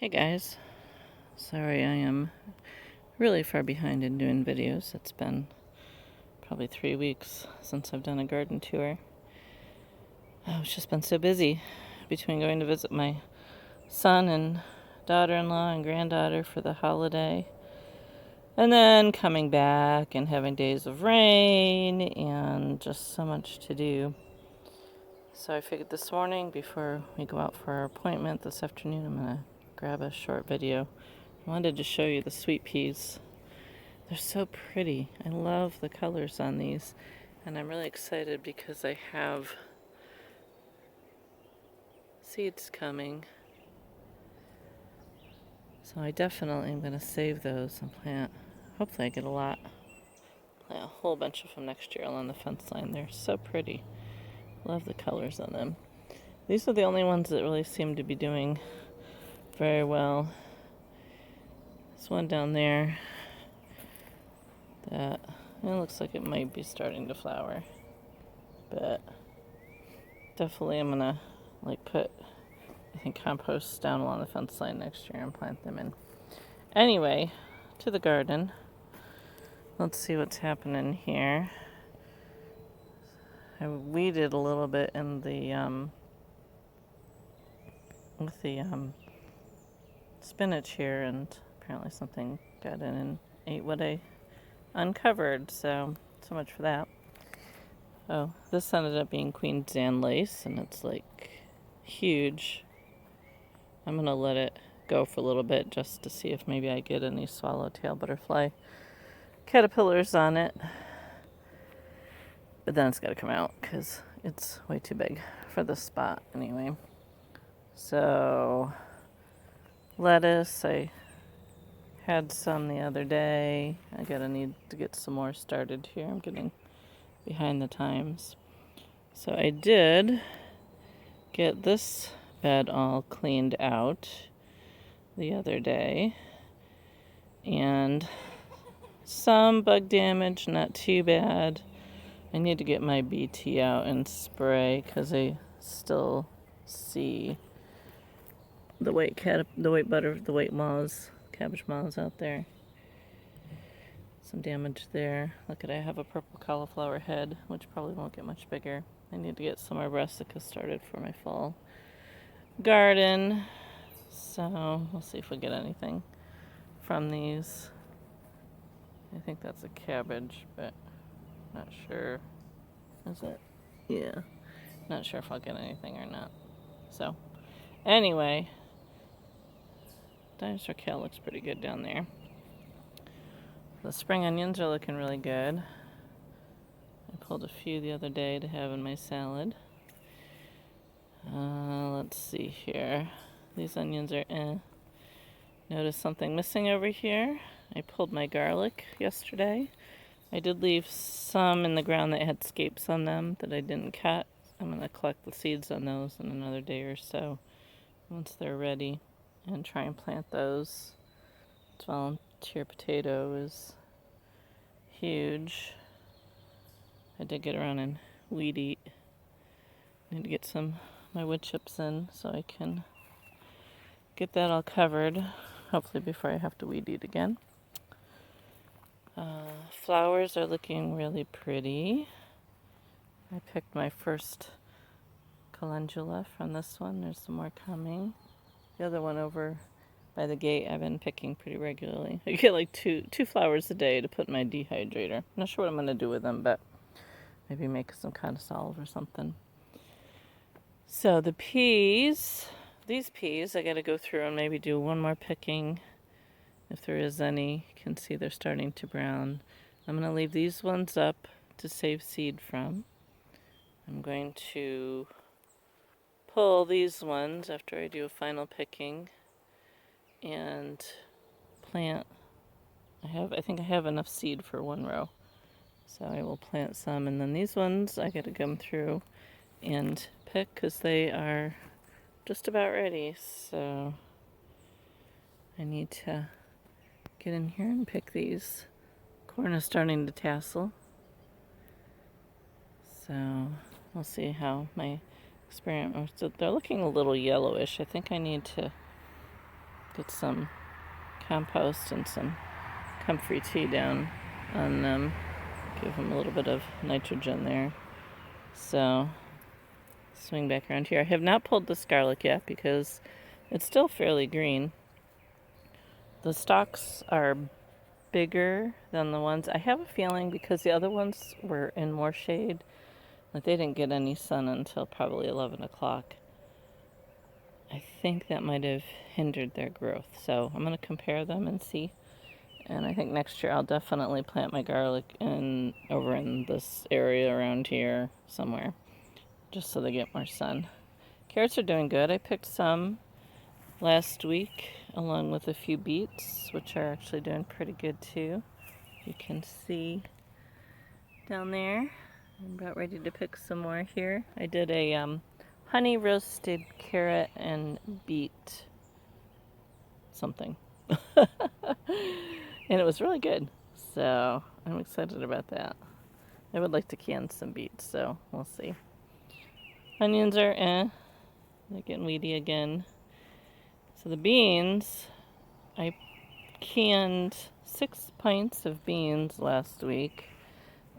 Hey guys, sorry I am really far behind in doing videos. It's been probably 3 weeks since I've done a garden tour. I've just been so busy between going to visit my son and daughter-in-law and granddaughter for the holiday, and then coming back and having days of rain and just so much to do. So I figured this morning, before we go out for our appointment this afternoon, I'm going to grab a short video. I wanted to show you the sweet peas. They're so pretty. I love the colors on these. And I'm really excited because I have seeds coming. So I definitely am going to save those and plant. Hopefully I get a lot. Plant a whole bunch of them next year along the fence line. They're so pretty. Love the colors on them. These are the only ones that really seem to be doing very well. This one down there, that it looks like it might be starting to flower. But definitely I'm going to put compost down along the fence line next year and plant them in. Anyway, to the garden. Let's see what's happening here. I weeded a little bit in the with the spinach here, and apparently something got in and ate what I uncovered. So much for that. Oh, this ended up being Queen Anne lace, and it's huge. I'm gonna let it go for a little bit just to see if maybe I get any swallowtail butterfly caterpillars on it. But then it's got to come out because it's way too big for this spot anyway. So lettuce, I had some the other day. I gotta need to get some more started here. I'm getting behind the times. So I did get this bed all cleaned out the other day, and some bug damage, not too bad. I need to get my BT out and spray because I still see the white moths, cabbage moths out there. Some damage there. Look at, I have a purple cauliflower head, which probably won't get much bigger. I need to get some more brassicas started for my fall garden. So we'll see if we get anything from these. I think that's a cabbage, but not sure. Is it? Yeah. Not sure if I'll get anything or not. So, anyway, dinosaur kale looks pretty good down there. The spring onions are looking really good. I pulled a few the other day to have in my salad. Let's see here. These onions are Notice something missing over here. I pulled my garlic yesterday. I did leave some in the ground that had scapes on them that I didn't cut. I'm going to collect the seeds on those in another day or so once they're ready and try and plant those. This volunteer potato is huge. I did get around and weed eat. Need to get some my wood chips in so I can get that all covered, hopefully before I have to weed eat again. Flowers are looking really pretty. I picked my first calendula from this one. There's some more coming. The other one over by the gate I've been picking pretty regularly. I get two flowers a day to put in my dehydrator. I'm not sure what I'm going to do with them, but maybe make some kind of salve or something. So the peas, these peas, I got to go through and maybe do one more picking if there is any. You can see they're starting to brown. I'm going to leave these ones up to save seed from. I'm going to pull these ones after I do a final picking and plant. I think I have enough seed for one row, so I will plant some, and then these ones I gotta come through and pick because they are just about ready. So I need to get in here and pick these. Corn is starting to tassel, so we'll see how my experiment. They're looking a little yellowish. I think I need to get some compost and some comfrey tea down on them. Give them a little bit of nitrogen there. So, swing back around here. I have not pulled this garlic yet because it's still fairly green. The stalks are bigger than the ones. I have a feeling because the other ones were in more shade, like they didn't get any sun until probably 11 o'clock. I think that might have hindered their growth. So I'm going to compare them and see. And I think next year I'll definitely plant my garlic over in this area around here somewhere, just so they get more sun. Carrots are doing good. I picked some last week along with a few beets, which are actually doing pretty good too. You can see down there. I'm about ready to pick some more here. I did a honey roasted carrot and beet something. And it was really good. So I'm excited about that. I would like to can some beets, so we'll see. Onions are they're getting weedy again. So the beans, I canned 6 pints of beans last week.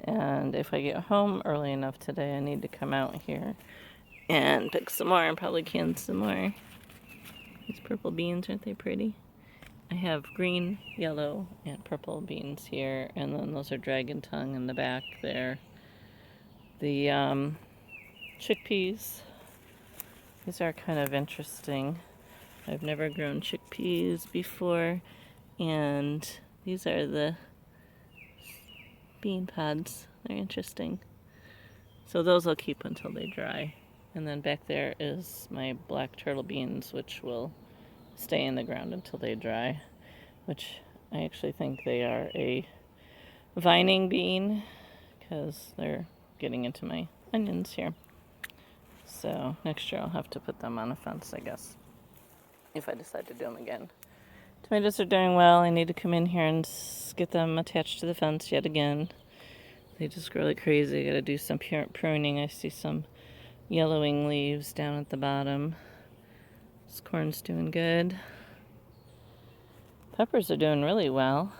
And if I get home early enough today, I need to come out here and pick some more and probably can some more. These purple beans, aren't they pretty? I have green, yellow, and purple beans here, and then those are dragon tongue in the back there. The chickpeas, these are kind of interesting. I've never grown chickpeas before, and these are the bean pods. They're interesting. So those I'll keep until they dry. And then back there is my black turtle beans, which will stay in the ground until they dry, which I actually think they are a vining bean because they're getting into my onions here. So next year I'll have to put them on a fence, I guess, if I decide to do them again. Tomatoes are doing well. I need to come in here and get them attached to the fence yet again. They just grow like crazy. I gotta do some pruning. I see some yellowing leaves down at the bottom. This corn's doing good. Peppers are doing really well.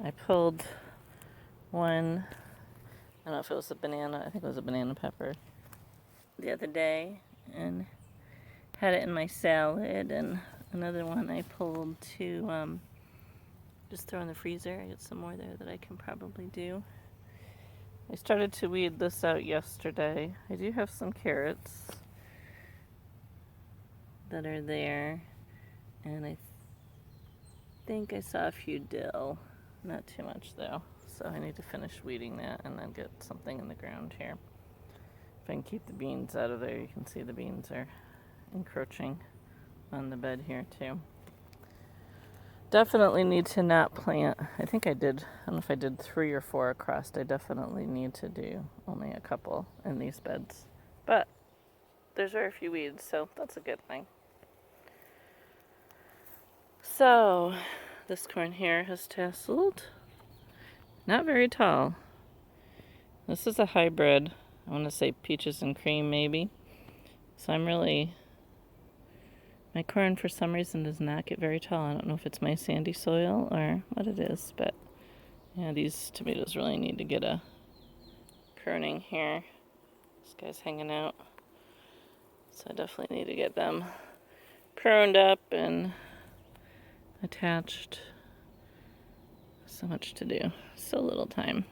I pulled one, I don't know if it was a banana, I think it was a banana pepper, the other day, and had it in my salad, and another one I pulled to just throw in the freezer. I got some more there that I can probably do. I started to weed this out yesterday. I do have some carrots that are there, and I think I saw a few dill. Not too much though, so I need to finish weeding that and then get something in the ground here. If I can keep the beans out of there, you can see the beans are encroaching on the bed here too. Definitely need to not plant. I think I did, I don't know if I did 3 or 4 across. I definitely need to do only a couple in these beds. But there's very few weeds, so that's a good thing. So this corn here has tasseled. Not very tall. This is a hybrid. I want to say peaches and cream maybe. So my corn for some reason does not get very tall. I don't know if it's my sandy soil or what it is, but yeah, these tomatoes really need to get a pruning here. This guy's hanging out. So I definitely need to get them pruned up and attached. So much to do. So little time.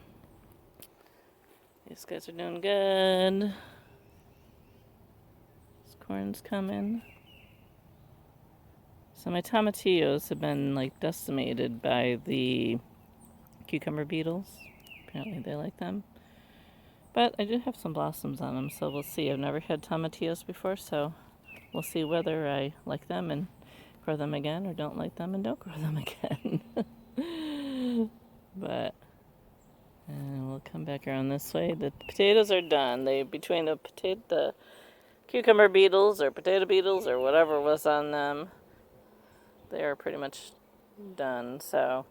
These guys are doing good. This corn's coming. So my tomatillos have been like decimated by the cucumber beetles. Apparently they like them. But I do have some blossoms on them, so we'll see. I've never had tomatillos before, so we'll see whether I like them and grow them again or don't like them and don't grow them again. But we'll come back around this way. The potatoes are done. Between the cucumber beetles or potato beetles or whatever was on them, they are pretty much done. So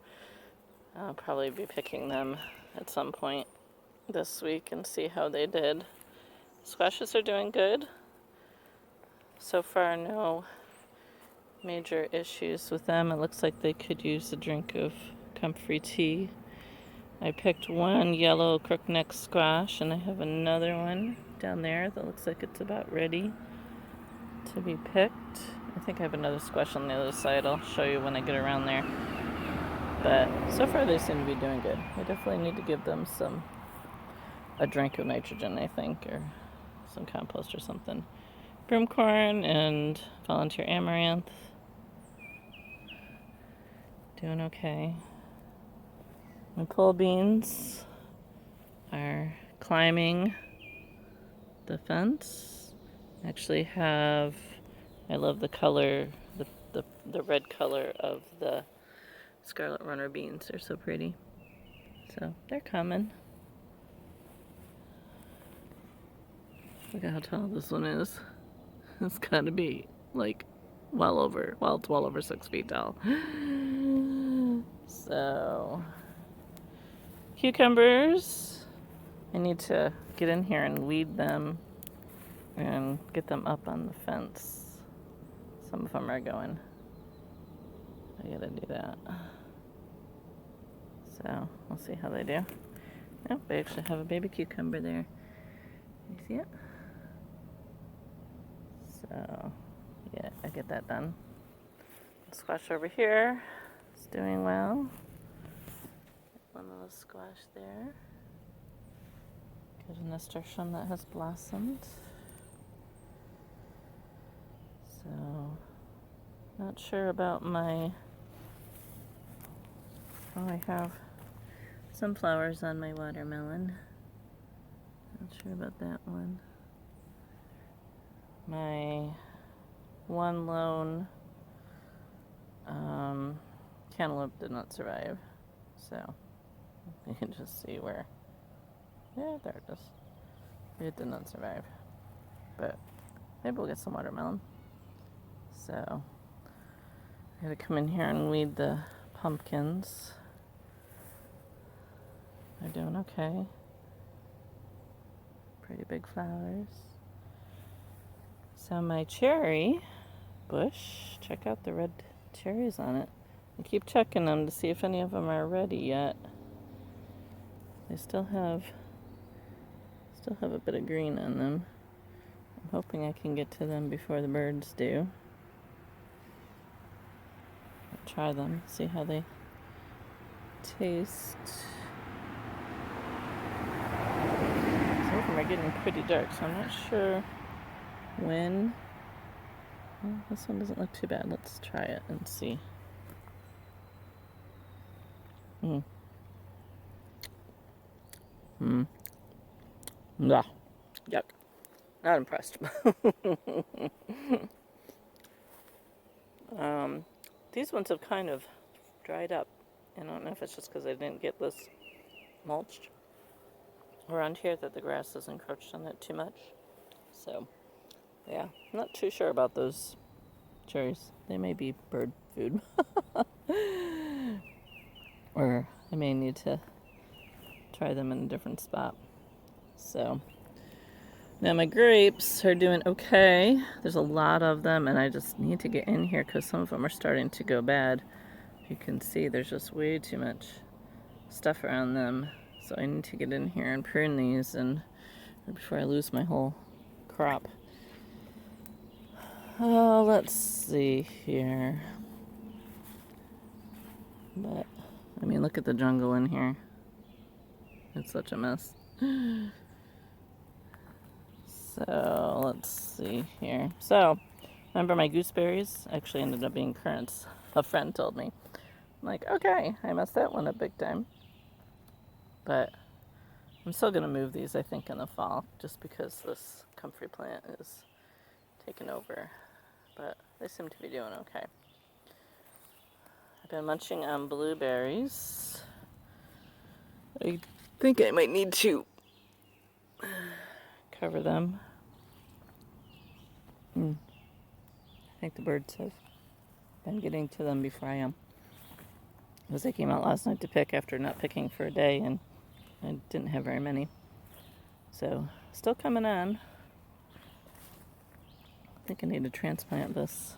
I'll probably be picking them at some point this week and see how they did. Squashes are doing good. So far, no major issues with them. It looks like they could use a drink of comfrey tea. I picked one yellow crookneck squash, and I have another one down there that looks like it's about ready to be picked. I think I have another squash on the other side. I'll show you when I get around there. But so far they seem to be doing good. I definitely need to give them a drink of nitrogen, I think, or some compost or something. Broomcorn and volunteer amaranth. Doing okay. My pole beans are climbing the fence. Actually I love the color, the red color of the Scarlet Runner beans. They're so pretty. So they're coming. Look at how tall this one is. It's gotta be like it's well over 6 feet tall. So cucumbers, I need to get in here and weed them and get them up on the fence. Some of them are going. I gotta do that. So we'll see how they do. Nope, they actually have a baby cucumber there. You see it? So yeah, I get that done. Squash over here. It's doing well. One little squash there. Got a nasturtium that has blossomed. So, not sure about my... Oh, I have some flowers on my watermelon. Not sure about that one. My one lone cantaloupe did not survive. So, you can just see where... Yeah, there it is. It did not survive. But maybe we'll get some watermelon. So, I gotta come in here and weed the pumpkins. They're doing okay. Pretty big flowers. So my cherry bush, check out the red cherries on it. I keep checking them to see if any of them are ready yet. They still have a bit of green on them. I'm hoping I can get to them before the birds do. I'll try them, see how they taste. Some of them are getting pretty dark, so I'm not sure when. Well, this one doesn't look too bad. Let's try it and see. Nah. Yuck. Not impressed. These ones have kind of dried up. I don't know if it's just because I didn't get this mulched around here that the grass has encroached on it too much. So, yeah, I'm not too sure about those cherries. They may be bird food. Or I may need to try them in a different spot. So, now my grapes are doing okay. There's a lot of them, and I just need to get in here because some of them are starting to go bad. You can see there's just way too much stuff around them. So I need to get in here and prune these and before I lose my whole crop. Oh, let's see here. But, I mean, look at the jungle in here. It's such a mess. So, let's see here. So, remember my gooseberries? Actually ended up being currants. A friend told me. I'm like, okay, I messed that one up big time. But I'm still going to move these, I think, in the fall, just because this comfrey plant is taking over. But they seem to be doing okay. I've been munching on blueberries. I think I might need to cover them. I think the birds have been getting to them before I am. Because they came out last night to pick after not picking for a day, and I didn't have very many. So, still coming on. I think I need to transplant this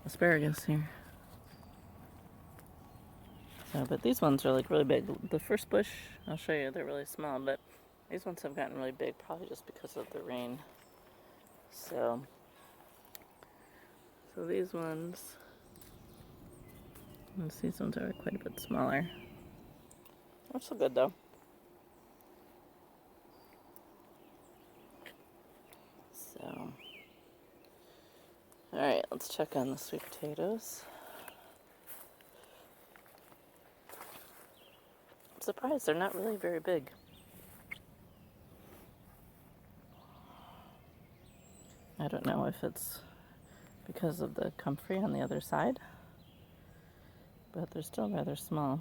asparagus here. So, but these ones are like really big. The first bush, I'll show you, they're really small, but these ones have gotten really big, probably just because of the rain. So these ones, these ones are quite a bit smaller. They're still good though. So, alright, let's check on the sweet potatoes. I'm surprised they're not really very big. I don't know if it's because of the comfrey on the other side, but they're still rather small.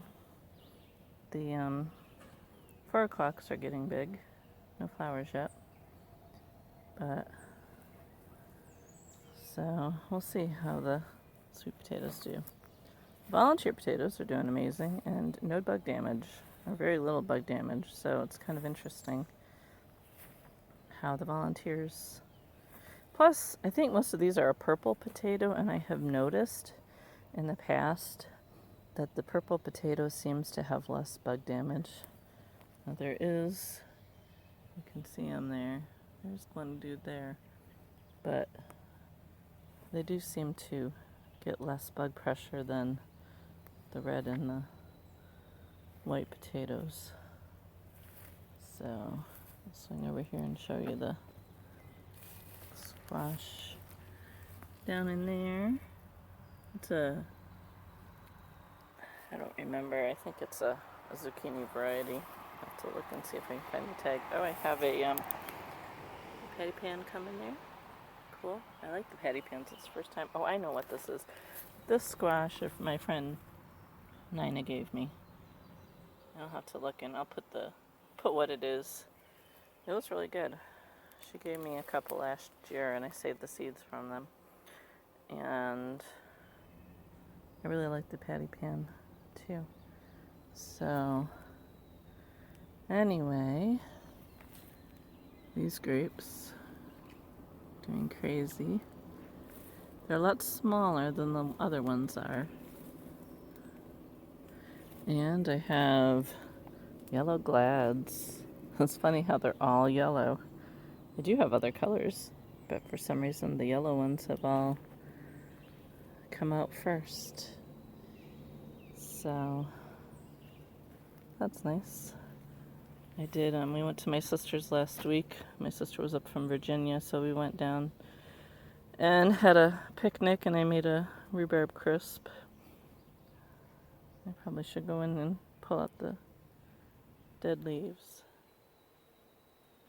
The 4 o'clocks are getting big. No flowers yet. But, so we'll see how the sweet potatoes do. Volunteer potatoes are doing amazing, and no bug damage, or very little bug damage, so it's kind of interesting how the volunteers... Plus, I think most of these are a purple potato, and I have noticed in the past that the purple potato seems to have less bug damage. Now there is, you can see them there, there's one dude there, but they do seem to get less bug pressure than the red and the white potatoes. So I'll swing over here and show you the squash down in there. It's I don't remember, I think it's a zucchini variety. I'll have to look and see if I can find the tag. Oh, I have a patty pan coming there. Cool. I like the patty pans. It's the first time. Oh, I know what this is. This squash my friend Nina gave me. I'll have to look and I'll put what it is. It was really good. She gave me a couple last year and I saved the seeds from them. And I really like the patty pan too. So anyway, these grapes doing crazy. They're a lot smaller than the other ones are. And I have yellow glads. It's funny how they're all yellow. I do have other colors, but for some reason the yellow ones have all come out first. So that's nice. I did, we went to my sister's last week. My sister was up from Virginia, so we went down and had a picnic, and I made a rhubarb crisp. I probably should go in and pull out the dead leaves.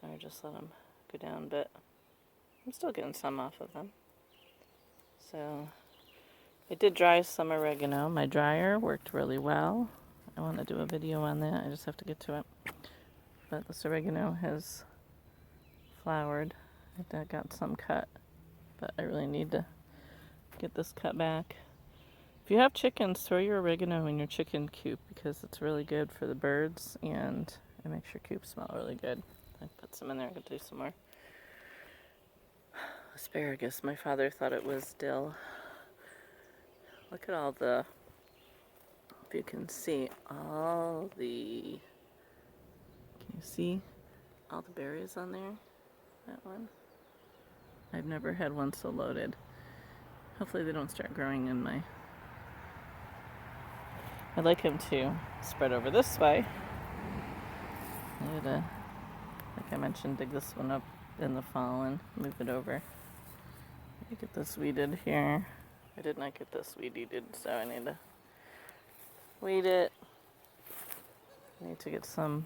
Or just let them go down, but I'm still getting some off of them. So I did dry some oregano. My dryer worked really well. I want to do a video on that. I just have to get to it. But this oregano has flowered. I got some cut, but I really need to get this cut back. If you have chickens, throw your oregano in your chicken coop because it's really good for the birds and it makes your coop smell really good. I put some in there. I'm going to do some more asparagus. My father thought it was dill. Look at all the, if you can see, can you see all the berries on there? That one. I've never had one so loaded. Hopefully they don't start growing in my... I'd like him to spread over this way. I had to, like I mentioned, dig this one up in the fall and move it over. Let me get this weeded here. I did not get this weeded, so I need to weed it. I need to get some...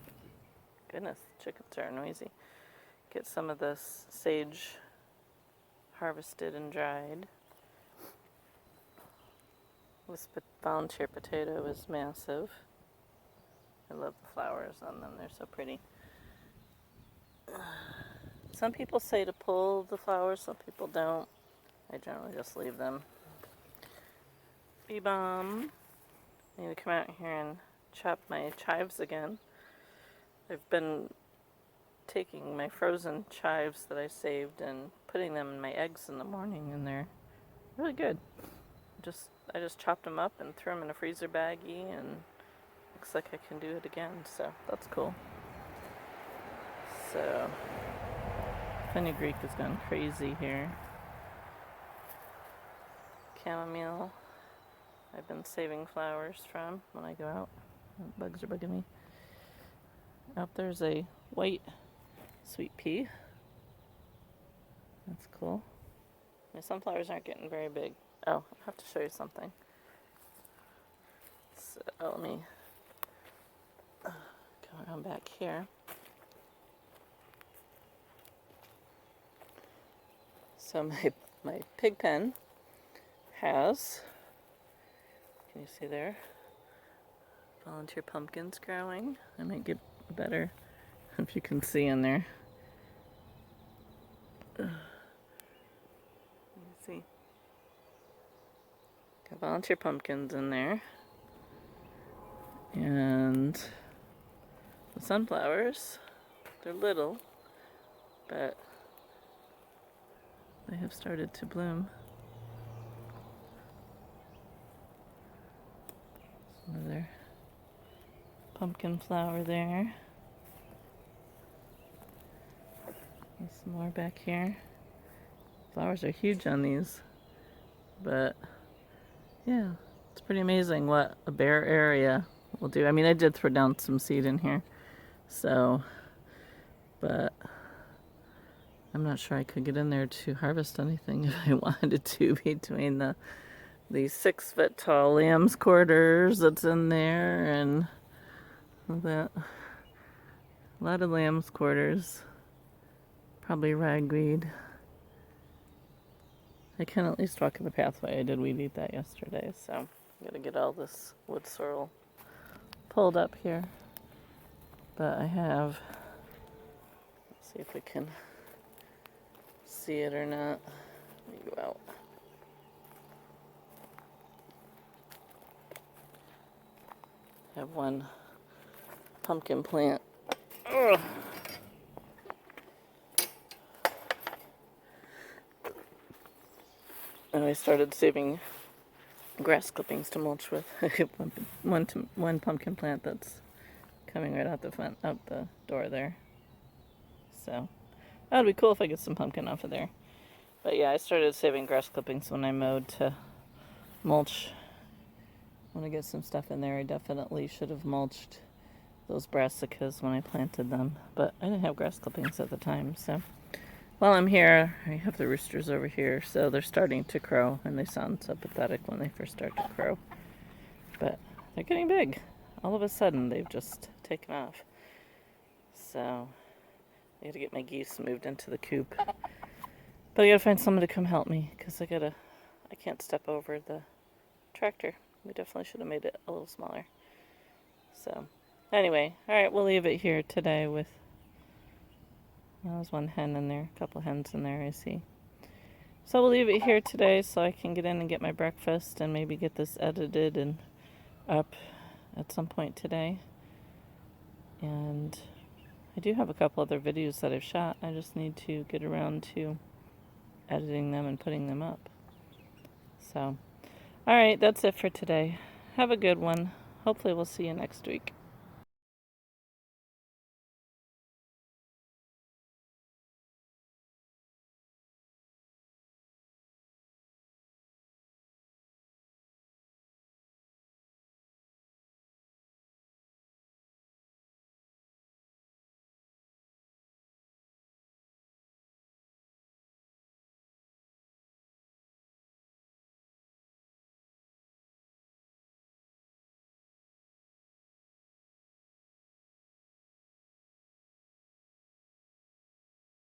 Goodness, chickens are noisy. Get some of this sage harvested and dried. This volunteer potato is massive. I love the flowers on them, they're so pretty. Some people say to pull the flowers, some people don't. I generally just leave them. Bee balm. I need to come out here and chop my chives again. I've been taking my frozen chives that I saved and putting them in my eggs in the morning, and they're really good. I just chopped them up and threw them in a freezer baggie, and looks like I can do it again, so that's cool. So fenugreek has gone crazy here. Chamomile, I've been saving flowers from when I go out. Bugs are bugging me. Out there's a white sweet pea. That's cool. My sunflowers aren't getting very big. Oh, I have to show you something. So let me go around back here. So my pig pen has, can you see there, volunteer pumpkins growing. I might get better if you can see in there. You see, got volunteer pumpkins in there, and the sunflowers, they're little, but they have started to bloom. Another pumpkin flower there. And some more back here. Flowers are huge on these, but yeah, it's pretty amazing what a bare area will do. I mean, I did throw down some seed in here, so, but I'm not sure I could get in there to harvest anything if I wanted to, between the 6-foot tall lamb's quarters that's in there, and that, a lot of lamb's quarters, probably ragweed. I can at least walk in the pathway. I did weed eat that yesterday, so I'm gonna get all this wood sorrel pulled up here. But I have, let's see if we can see it or not. Let me go out. I have one pumpkin plant. Ugh. And I started saving grass clippings to mulch with. I have one pumpkin plant that's coming right out the door there. So that would be cool if I get some pumpkin off of there. But yeah, I started saving grass clippings when I mowed to mulch. When I get some stuff in there, I definitely should have mulched those brassicas when I planted them. But I didn't have grass clippings at the time, so. While I'm here, I have the roosters over here, so they're starting to crow, and they sound so pathetic when they first start to crow. But they're getting big. All of a sudden, they've just taken off. So I gotta get my geese moved into the coop. But I gotta find someone to come help me, because I can't step over the tractor. We definitely should have made it a little smaller. So anyway, alright, we'll leave it here today with, there's one hen in there, a couple hens in there, I see. So we'll leave it here today so I can get in and get my breakfast and maybe get this edited and up at some point today. And I do have a couple other videos that I've shot. I just need to get around to editing them and putting them up. So, alright, that's it for today. Have a good one. Hopefully we'll see you next week.